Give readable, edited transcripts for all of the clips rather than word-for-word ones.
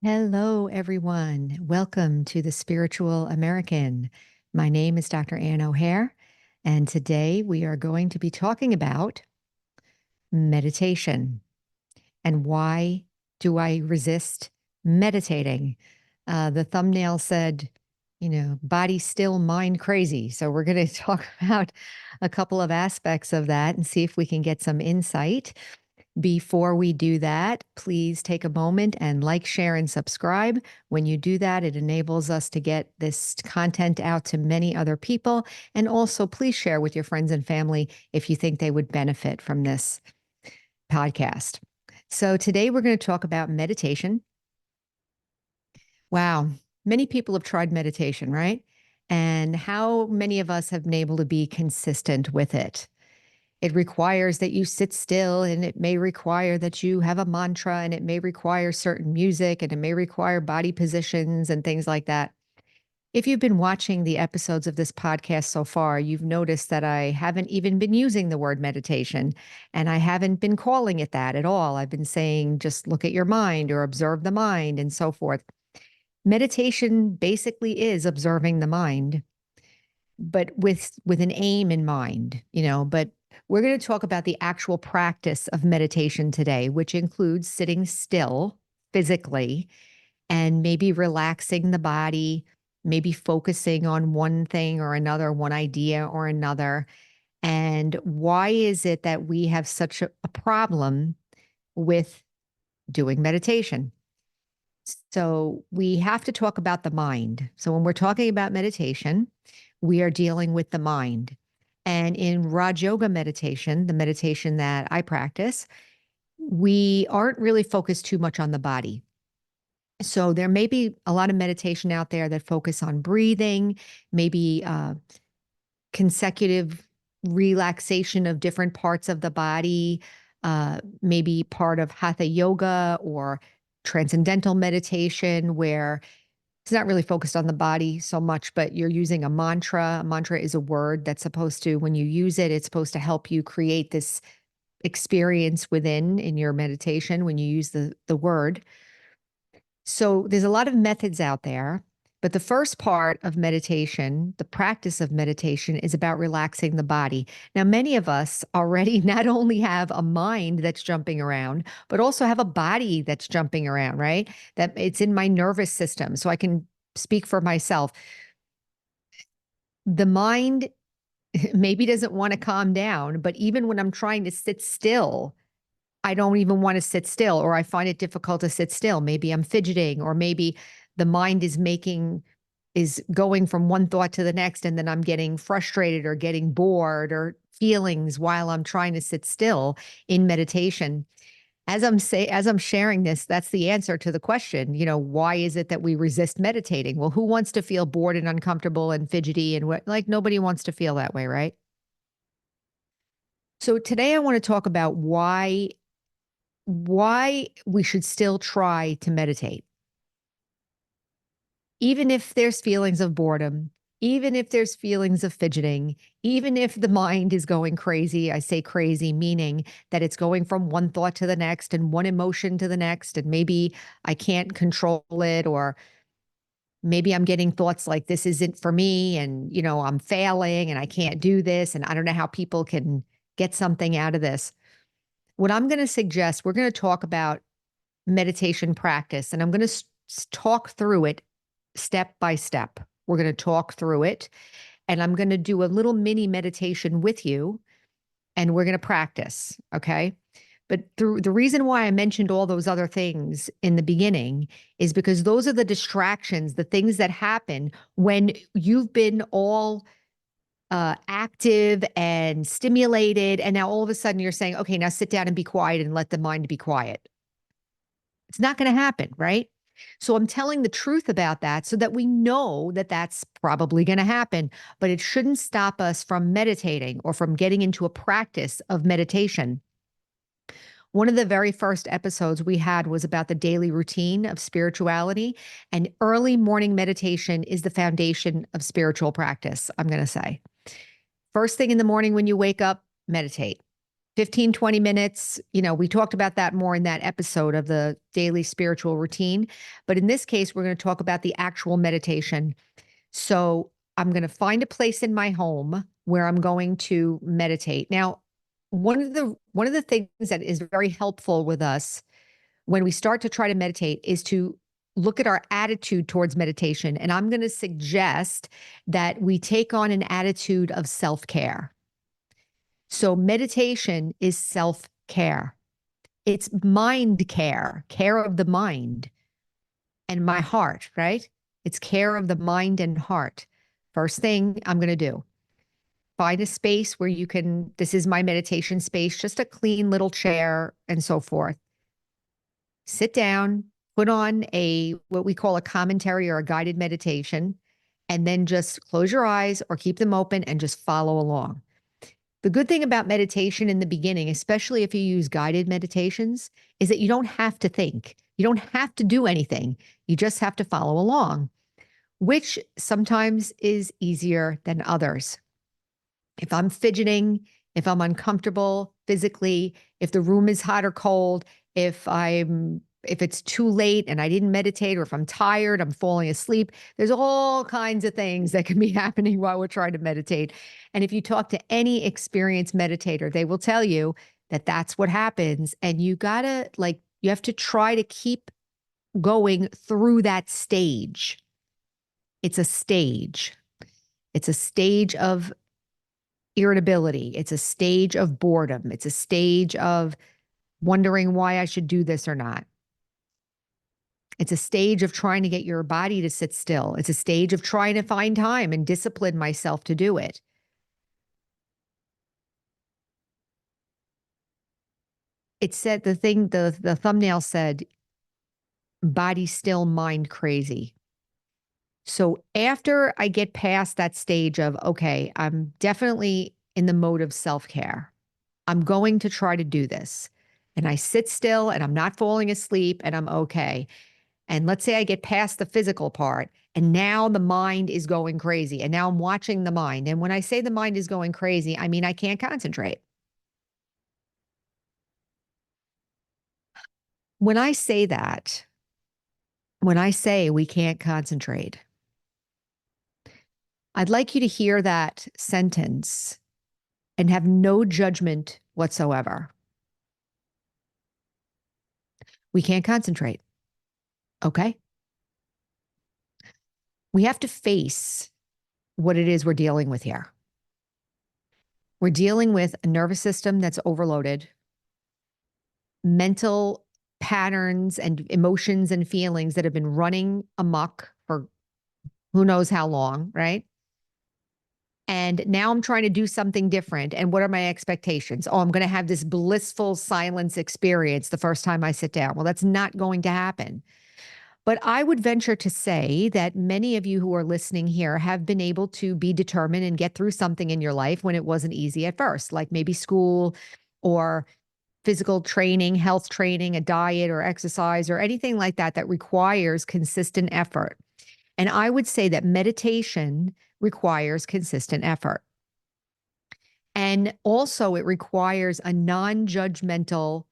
Hello, everyone. Welcome to the Spiritual American. My name is Dr. Ann O'Hare, and today we are going to be talking about meditation and why do I resist meditating? The thumbnail said, body still, mind crazy. So we're going to talk about a couple of aspects of that and see if we can get some insight. Before we do that, please take a moment and like, share, and subscribe. When you do that, it enables us to get this content out to many other people. And also, please share with your friends and family if you think they would benefit from this podcast. So, today we're going to talk about meditation. Wow, many people have tried meditation, right? And how many of us have been able to be consistent with it? It requires that you sit still, and it may require that you have a mantra, and it may require certain music, and it may require body positions and things like that. If you've been watching the episodes of this podcast so far, you've noticed that I haven't even been using the word meditation, and I haven't been calling it that at all. I've been saying just look at your mind or observe the mind and so forth. Meditation basically is observing the mind, but with an aim in mind, but we're going to talk about the actual practice of meditation today, which includes sitting still physically and maybe relaxing the body, maybe focusing on one thing or another, one idea or another. And why is it that we have such a problem with doing meditation? So we have to talk about the mind. So when we're talking about meditation, we are dealing with the mind. And in Raj Yoga meditation, the meditation that I practice, we aren't really focused too much on the body. So there may be a lot of meditation out there that focus on breathing, maybe consecutive relaxation of different parts of the body, maybe part of hatha yoga or transcendental meditation where it's not really focused on the body so much, but you're using a mantra. A mantra is a word that's supposed to, when you use it, it's supposed to help you create this experience within in your meditation when you use the word. So there's a lot of methods out there, but the first part of meditation, the practice of meditation, is about relaxing the body. Now, many of us already not only have a mind that's jumping around, but also have a body that's jumping around, right? That it's in my nervous system. So I can speak for myself. The mind maybe doesn't want to calm down, but even when I'm trying to sit still, I don't even want to sit still, or I find it difficult to sit still. Maybe I'm fidgeting, or maybe the mind is going from one thought to the next, and then I'm getting frustrated or getting bored or feelings while I'm trying to sit still in meditation. As I'm sharing this, that's the answer to the question, why is it that we resist meditating? Well, who wants to feel bored and uncomfortable and fidgety and what, like nobody wants to feel that way, right? So today I want to talk about why we should still try to meditate. Even if there's feelings of boredom, even if there's feelings of fidgeting, even if the mind is going crazy. I say crazy, meaning that it's going from one thought to the next and one emotion to the next, and maybe I can't control it, or maybe I'm getting thoughts like this isn't for me, and I'm failing and I can't do this, and I don't know how people can get something out of this. What I'm going to suggest, we're going to talk about meditation practice, and I'm going to talk through it step by step. We're going to talk through it, and I'm going to do a little mini meditation with you, and we're going to practice. Okay. But the reason why I mentioned all those other things in the beginning is because those are the distractions, the things that happen when you've been all active and stimulated. And now all of a sudden you're saying, okay, now sit down and be quiet and let the mind be quiet. It's not going to happen, right? So I'm telling the truth about that so that we know that that's probably going to happen, but it shouldn't stop us from meditating or from getting into a practice of meditation. One of the very first episodes we had was about the daily routine of spirituality, and early morning meditation is the foundation of spiritual practice, I'm going to say. First thing in the morning when you wake up, meditate. 15, 20 minutes. We talked about that more in that episode of the daily spiritual routine. But in this case, we're going to talk about the actual meditation. So I'm going to find a place in my home where I'm going to meditate. Now, one of the things that is very helpful with us when we start to try to meditate is to look at our attitude towards meditation. And I'm going to suggest that we take on an attitude of self-care. So meditation is self-care. It's mind care of the mind and my heart, right? It's care of the mind and heart. First thing I'm going to do, find a space where this is my meditation space, just a clean little chair and so forth. Sit down, put on what we call a commentary or a guided meditation, and then just close your eyes or keep them open and just follow along. The good thing about meditation in the beginning, especially if you use guided meditations, is that you don't have to think. You don't have to do anything. You just have to follow along, which sometimes is easier than others. If I'm fidgeting, if I'm uncomfortable physically, if the room is hot or cold, if it's too late and I didn't meditate, or if I'm tired, I'm falling asleep, there's all kinds of things that can be happening while we're trying to meditate. And if you talk to any experienced meditator, they will tell you that that's what happens. And you have to try to keep going through that stage. It's a stage. It's a stage of irritability. It's a stage of boredom. It's a stage of wondering why I should do this or not. It's a stage of trying to get your body to sit still. It's a stage of trying to find time and discipline myself to do it. It said the thumbnail said, body still, mind crazy. So after I get past that stage of, okay, I'm definitely in the mode of self-care. I'm going to try to do this. And I sit still and I'm not falling asleep and I'm okay. And let's say I get past the physical part and now the mind is going crazy. And now I'm watching the mind. And when I say the mind is going crazy, I mean I can't concentrate. When I say that, when I say we can't concentrate, I'd like you to hear that sentence and have no judgment whatsoever. We can't concentrate. Okay? We have to face what it is we're dealing with here. We're dealing with a nervous system that's overloaded, mental patterns and emotions and feelings that have been running amok for who knows how long, right? And now I'm trying to do something different. And what are my expectations? Oh, I'm going to have this blissful silence experience the first time I sit down. Well, that's not going to happen. But I would venture to say that many of you who are listening here have been able to be determined and get through something in your life when it wasn't easy at first, like maybe school or physical training, health training, a diet or exercise or anything like that that requires consistent effort. And I would say that meditation requires consistent effort. And also it requires a non-judgmental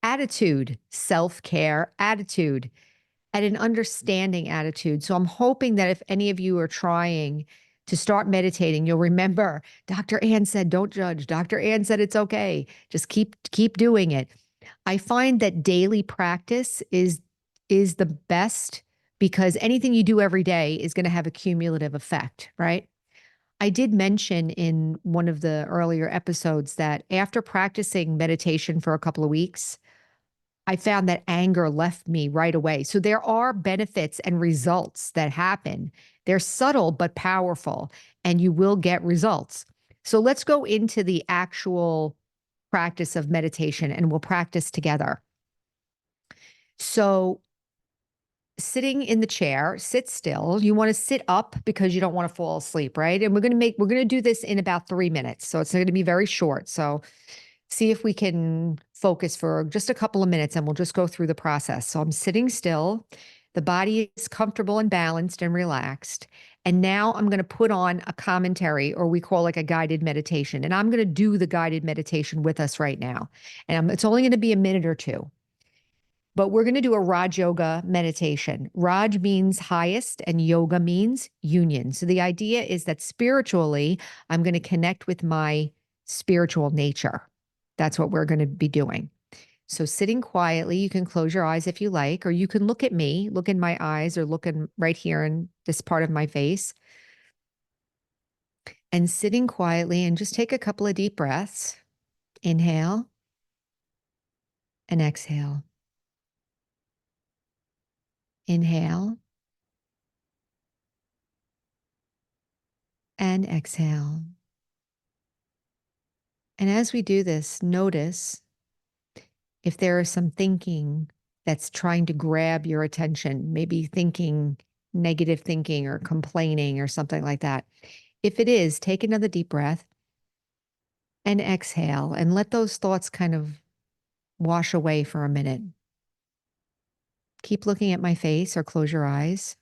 attitude, self-care attitude, and an understanding attitude. So I'm hoping that if any of you are trying to start meditating, you'll remember Dr. Ann said, don't judge. Dr. Ann said, it's okay. Just keep doing it. I find that daily practice is the best because anything you do every day is going to have a cumulative effect, right? I did mention in one of the earlier episodes that after practicing meditation for a couple of weeks, I found that anger left me right away. So there are benefits and results that happen. They're subtle but powerful, and you will get results. So let's go into the actual practice of meditation and we'll practice together. So sitting in the chair, sit still. You want to sit up because you don't want to fall asleep, right? And we're going to do this in about 3 minutes. So it's going to be very short. So see if we can focus for just a couple of minutes and we'll just go through the process. So I'm sitting still. The body is comfortable and balanced and relaxed. And now I'm going to put on a commentary, or we call like a guided meditation. And I'm going to do the guided meditation with us right now. And it's only going to be a minute or two. But we're going to do a Raj Yoga meditation. Raj means highest and yoga means union. So the idea is that spiritually, I'm going to connect with my spiritual nature. That's what we're going to be doing. So sitting quietly, you can close your eyes if you like, or you can look at me, look in my eyes, or look in right here in this part of my face. And sitting quietly, and just take a couple of deep breaths. Inhale and exhale. Inhale and exhale. And as we do this, notice if there is some thinking that's trying to grab your attention, maybe thinking, negative thinking or complaining or something like that. If it is, take another deep breath and exhale and let those thoughts kind of wash away for a minute. Keep looking at my face or close your eyes.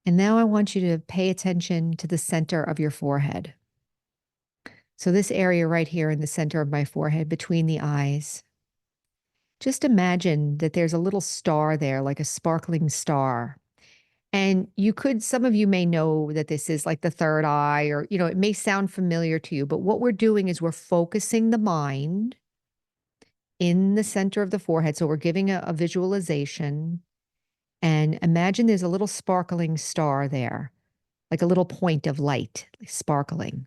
And now I want you to pay attention to the center of your forehead. So this area right here in the center of my forehead between the eyes. Just imagine that there's a little star there, like a sparkling star. And some of you may know that this is like the third eye, or, it may sound familiar to you, but what we're doing is we're focusing the mind in the center of the forehead. So we're giving a visualization, and imagine there's a little sparkling star there, like a little point of light sparkling.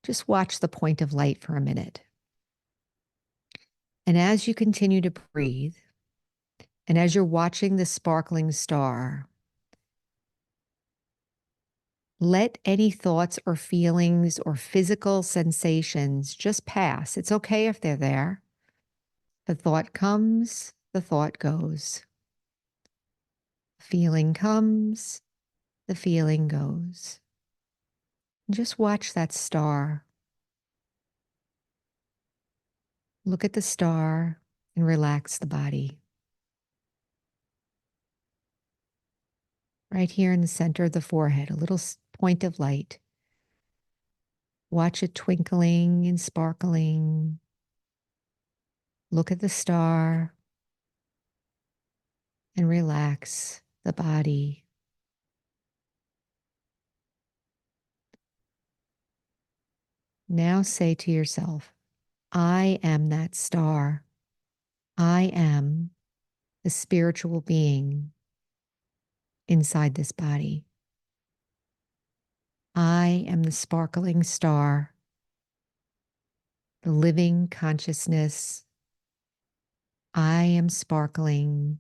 Just watch the point of light for a minute. And as you continue to breathe, and as you're watching the sparkling star, let any thoughts or feelings or physical sensations just pass. It's okay if they're there. The thought comes, the thought goes. The feeling comes, the feeling goes. Just watch that star. Look at the star and relax the body. Right here in the center of the forehead, a little point of light. Watch it twinkling and sparkling. Look at the star and relax the body. Now say to yourself, I am that star. I am the spiritual being inside this body. I am the sparkling star, the living consciousness. I am sparkling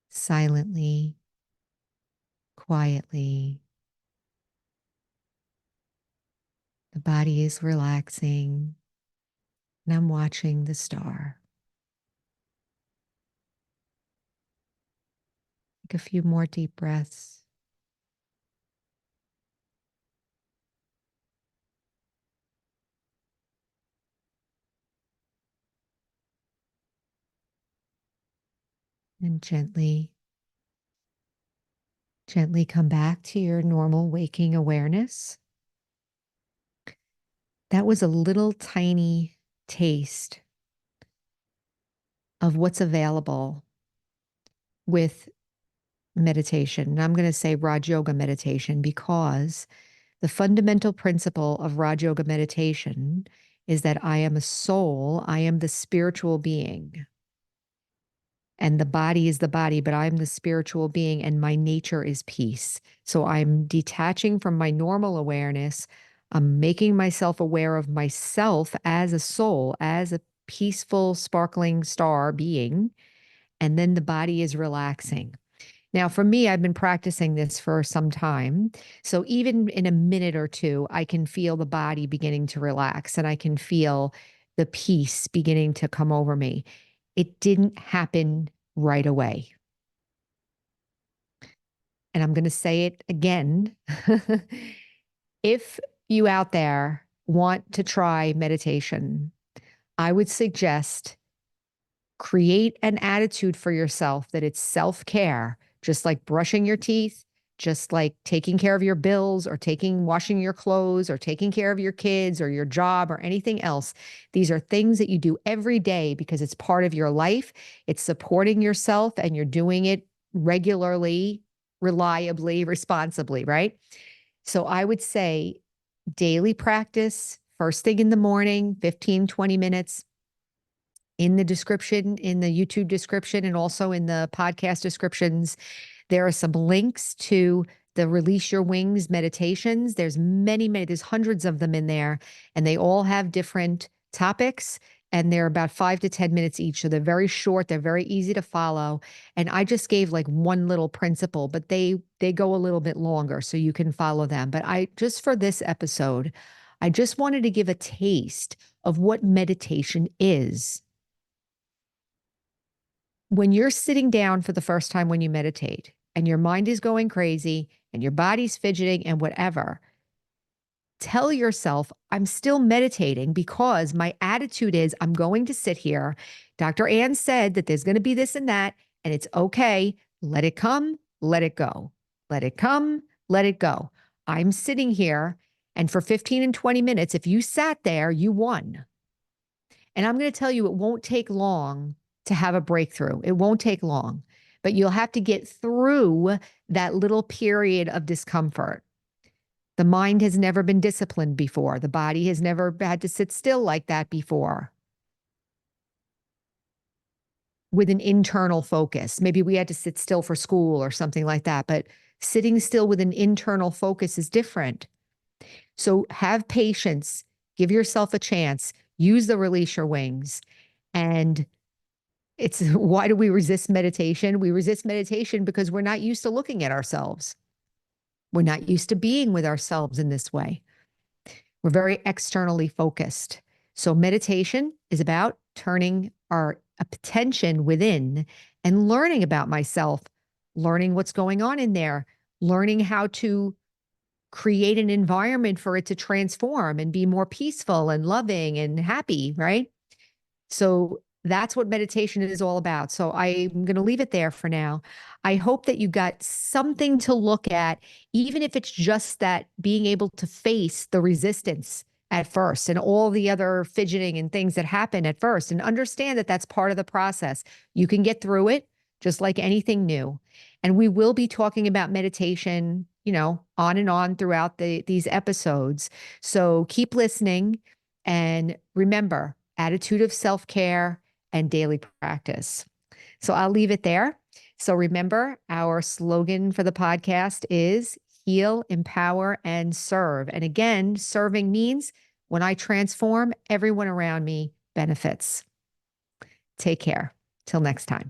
silently, quietly. The body is relaxing, and I'm watching the star. Take a few more deep breaths. And gently come back to your normal waking awareness. That was a little tiny taste of what's available with meditation. And I'm going to say Raj Yoga meditation because the fundamental principle of Raj Yoga meditation is that I am a soul, I am the spiritual being. And the body is the body, but I'm the spiritual being, and my nature is peace. So I'm detaching from my normal awareness. I'm making myself aware of myself as a soul, as a peaceful, sparkling star being. And then the body is relaxing. Now, for me, I've been practicing this for some time. So even in a minute or two, I can feel the body beginning to relax, and I can feel the peace beginning to come over me. It didn't happen right away. And I'm going to say it again. If you out there want to try meditation, I would suggest Create an attitude for yourself that it's self-care, just like brushing your teeth, just like taking care of your bills or washing your clothes or taking care of your kids or your job or anything else. These are things that you do every day because it's part of your life. It's supporting yourself and you're doing it regularly, reliably, responsibly, right? So I would say daily practice, first thing in the morning, 15, 20 minutes. In the description, in the YouTube description, and also in the podcast descriptions, there are some links to the Release Your Wings meditations. There's there's hundreds of them in there, and they all have different topics, and they're about 5 to 10 minutes each. So they're very short, they're very easy to follow. And I just gave like one little principle, but they go a little bit longer, so you can follow them. But I just for this episode, I just wanted to give a taste of what meditation is. When you're sitting down for the first time when you meditate and your mind is going crazy and your body's fidgeting and whatever, tell yourself, I'm still meditating because my attitude is I'm going to sit here. Dr. Ann said that there's going to be this and that, and it's okay. Let it come, let it go. Let it come, let it go. I'm sitting here, and for 15 and 20 minutes, if you sat there, you won. And I'm going to tell you, it won't take long to have a breakthrough. It won't take long, but you'll have to get through that little period of discomfort. The mind has never been disciplined before. The body has never had to sit still like that before with an internal focus. Maybe we had to sit still for school or something like that, but sitting still with an internal focus is different. So have patience, give yourself a chance, use the Release Your Wings. And it's why do we resist meditation? We resist meditation because we're not used to looking at ourselves. We're not used to being with ourselves in this way. We're very externally focused. So meditation is about turning our attention within and learning about myself, learning what's going on in there, learning how to create an environment for it to transform and be more peaceful and loving and happy, right? So that's what meditation is all about. So I'm going to leave it there for now. I hope that you got something to look at, even if it's just that being able to face the resistance at first and all the other fidgeting and things that happen at first, and understand that that's part of the process. You can get through it just like anything new. And we will be talking about meditation, on and on throughout these episodes. So keep listening and remember, attitude of self-care and daily practice. So I'll leave it there. So remember, our slogan for the podcast is heal, empower, and serve. And again, serving means when I transform, everyone around me benefits. Take care. Till next time.